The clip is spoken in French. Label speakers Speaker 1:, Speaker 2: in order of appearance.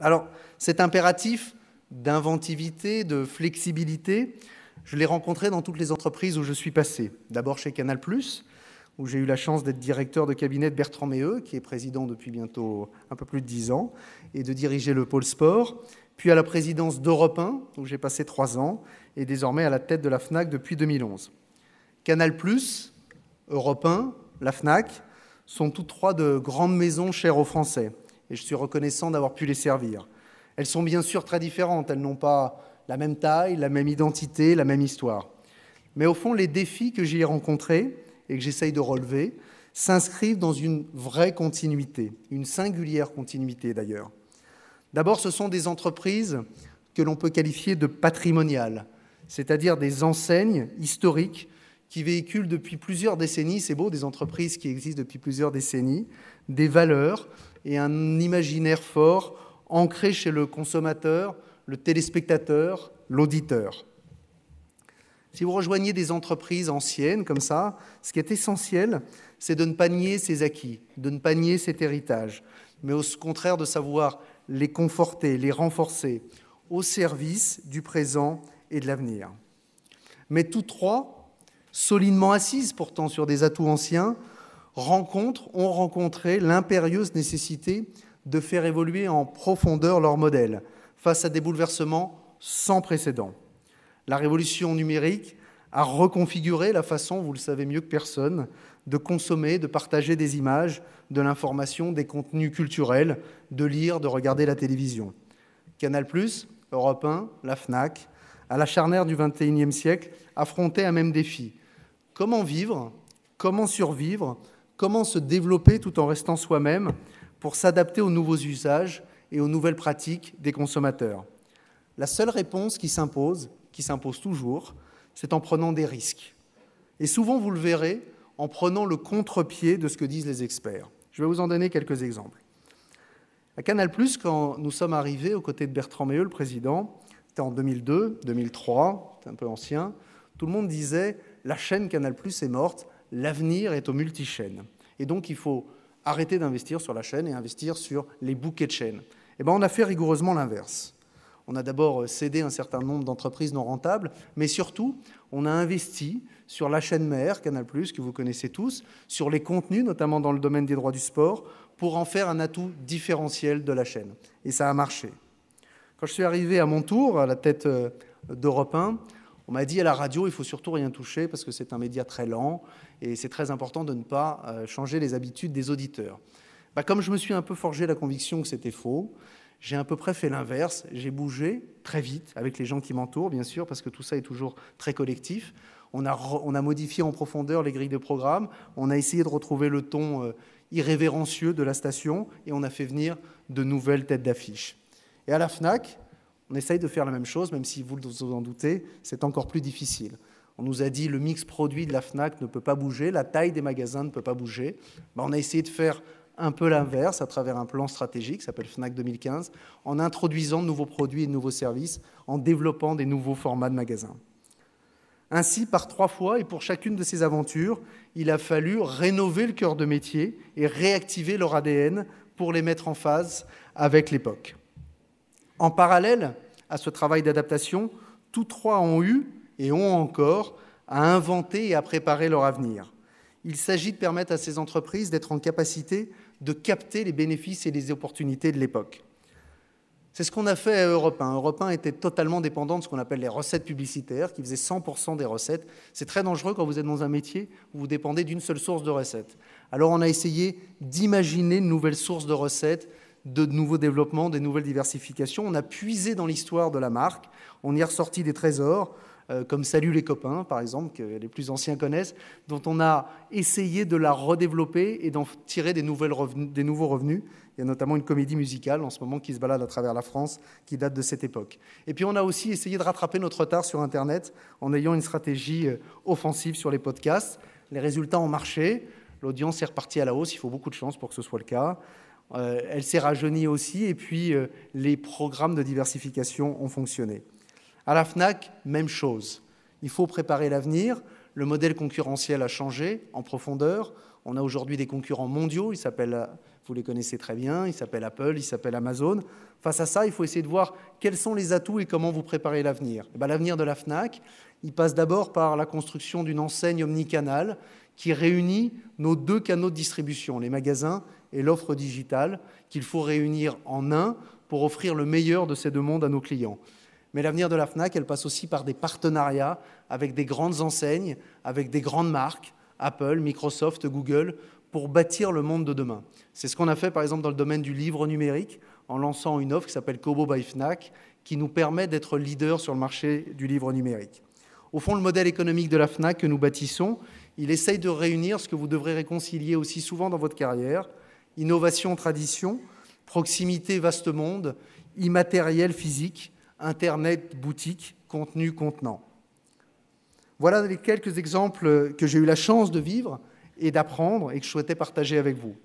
Speaker 1: Alors, cet impératif d'inventivité, de flexibilité, je l'ai rencontré dans toutes les entreprises où je suis passé. D'abord chez Canal+, où j'ai eu la chance d'être directeur de cabinet de Bertrand Méheux, qui est président depuis bientôt un peu plus de 10 ans, et de diriger le pôle sport, puis à la présidence d'Europe 1, où j'ai passé 3 ans, et désormais à la tête de la FNAC depuis 2011. Canal+, Europe 1, la FNAC, sont toutes trois de grandes maisons chères aux Français, et je suis reconnaissant d'avoir pu les servir. Elles sont bien sûr très différentes, elles n'ont pas la même taille, la même identité, la même histoire. Mais au fond, les défis que j'y ai rencontrés, et que j'essaye de relever, s'inscrivent dans une vraie continuité, une singulière continuité d'ailleurs. D'abord, ce sont des entreprises que l'on peut qualifier de patrimoniales, c'est-à-dire des enseignes historiques qui véhiculent depuis plusieurs décennies, c'est beau, des entreprises qui existent depuis plusieurs décennies, des valeurs et un imaginaire fort ancré chez le consommateur, le téléspectateur, l'auditeur. Si vous rejoignez des entreprises anciennes comme ça, ce qui est essentiel, c'est de ne pas nier ses acquis, de ne pas nier cet héritage, mais au contraire de savoir les conforter, les renforcer, au service du présent et de l'avenir. Mais toutes trois, solidement assises pourtant sur des atouts anciens, ont rencontré l'impérieuse nécessité de faire évoluer en profondeur leur modèle face à des bouleversements sans précédent. La révolution numérique a reconfiguré la façon, vous le savez mieux que personne, de consommer, de partager des images, de l'information, des contenus culturels, de lire, de regarder la télévision. Canal+, Europe 1, la FNAC, à la charnière du XXIe siècle, affrontaient un même défi. Comment vivre ? Comment survivre ? Comment se développer tout en restant soi-même pour s'adapter aux nouveaux usages et aux nouvelles pratiques des consommateurs ? La seule réponse qui s'impose toujours, c'est en prenant des risques. Et souvent, vous le verrez, en prenant le contre-pied de ce que disent les experts. Je vais vous en donner quelques exemples. À Canal+, quand nous sommes arrivés aux côtés de Bertrand Méheux, le président, c'était en 2002, 2003, c'est un peu ancien, tout le monde disait « la chaîne Canal+ est morte, l'avenir est aux multichaînes. Et donc, il faut arrêter d'investir sur la chaîne et investir sur les bouquets de chaînes. » Eh bien, on a fait rigoureusement l'inverse. On a d'abord cédé un certain nombre d'entreprises non rentables, mais surtout, on a investi sur la chaîne mère, Canal+, que vous connaissez tous, sur les contenus, notamment dans le domaine des droits du sport, pour en faire un atout différentiel de la chaîne. Et ça a marché. Quand je suis arrivé à mon tour, à la tête d'Europe 1, on m'a dit à la radio, il ne faut surtout rien toucher parce que c'est un média très lent et c'est très important de ne pas changer les habitudes des auditeurs. Comme je me suis un peu forgé la conviction que c'était faux, j'ai à peu près fait l'inverse. J'ai bougé très vite avec les gens qui m'entourent, bien sûr, parce que tout ça est toujours très collectif. On a modifié en profondeur les grilles de programme. On a essayé de retrouver le ton irrévérencieux de la station et on a fait venir de nouvelles têtes d'affiche. Et à la FNAC, on essaye de faire la même chose, même si vous vous en doutez, c'est encore plus difficile. On nous a dit le mix produit de la FNAC ne peut pas bouger, la taille des magasins ne peut pas bouger. On a essayé de faire un peu l'inverse à travers un plan stratégique qui s'appelle FNAC 2015, en introduisant de nouveaux produits et de nouveaux services, en développant des nouveaux formats de magasins. Ainsi, par 3 fois, et pour chacune de ces aventures, il a fallu rénover le cœur de métier et réactiver leur ADN pour les mettre en phase avec l'époque. En parallèle à ce travail d'adaptation, tous trois ont eu et ont encore à inventer et à préparer leur avenir. Il s'agit de permettre à ces entreprises d'être en capacité de capter les bénéfices et les opportunités de l'époque. C'est ce qu'on a fait à Europe 1. Europe 1 était totalement dépendant de ce qu'on appelle les recettes publicitaires, qui faisaient 100% des recettes. C'est très dangereux quand vous êtes dans un métier où vous dépendez d'une seule source de recettes. Alors on a essayé d'imaginer de nouvelles sources de recettes, de nouveaux développements, de nouvelles diversifications. On a puisé dans l'histoire de la marque. On y a ressorti des trésors, comme Salut les copains, par exemple, que les plus anciens connaissent, dont on a essayé de la redévelopper et d'en tirer des nouveaux revenus. Il y a notamment une comédie musicale en ce moment qui se balade à travers la France, qui date de cette époque. Et puis on a aussi essayé de rattraper notre retard sur Internet en ayant une stratégie offensive sur les podcasts. Les résultats ont marché, l'audience est repartie à la hausse, il faut beaucoup de chance pour que ce soit le cas. Elle s'est rajeunie aussi, et puis les programmes de diversification ont fonctionné. À la FNAC, même chose. Il faut préparer l'avenir. Le modèle concurrentiel a changé en profondeur. On a aujourd'hui des concurrents mondiaux, vous les connaissez très bien, ils s'appellent Apple, ils s'appellent Amazon. Face à ça, il faut essayer de voir quels sont les atouts et comment vous préparez l'avenir. L'avenir de la Fnac, il passe d'abord par la construction d'une enseigne omnicanale qui réunit nos deux canaux de distribution, les magasins et l'offre digitale, qu'il faut réunir en un pour offrir le meilleur de ces deux mondes à nos clients. Mais l'avenir de la Fnac, elle passe aussi par des partenariats avec des grandes enseignes, avec des grandes marques, Apple, Microsoft, Google, pour bâtir le monde de demain. C'est ce qu'on a fait par exemple dans le domaine du livre numérique, en lançant une offre qui s'appelle Kobo by Fnac, qui nous permet d'être leader sur le marché du livre numérique. Au fond, le modèle économique de la Fnac que nous bâtissons, il essaye de réunir ce que vous devrez réconcilier aussi souvent dans votre carrière, innovation, tradition, proximité, vaste monde, immatériel, physique, Internet, boutique, contenu, contenant. Voilà les quelques exemples que j'ai eu la chance de vivre et d'apprendre et que je souhaitais partager avec vous.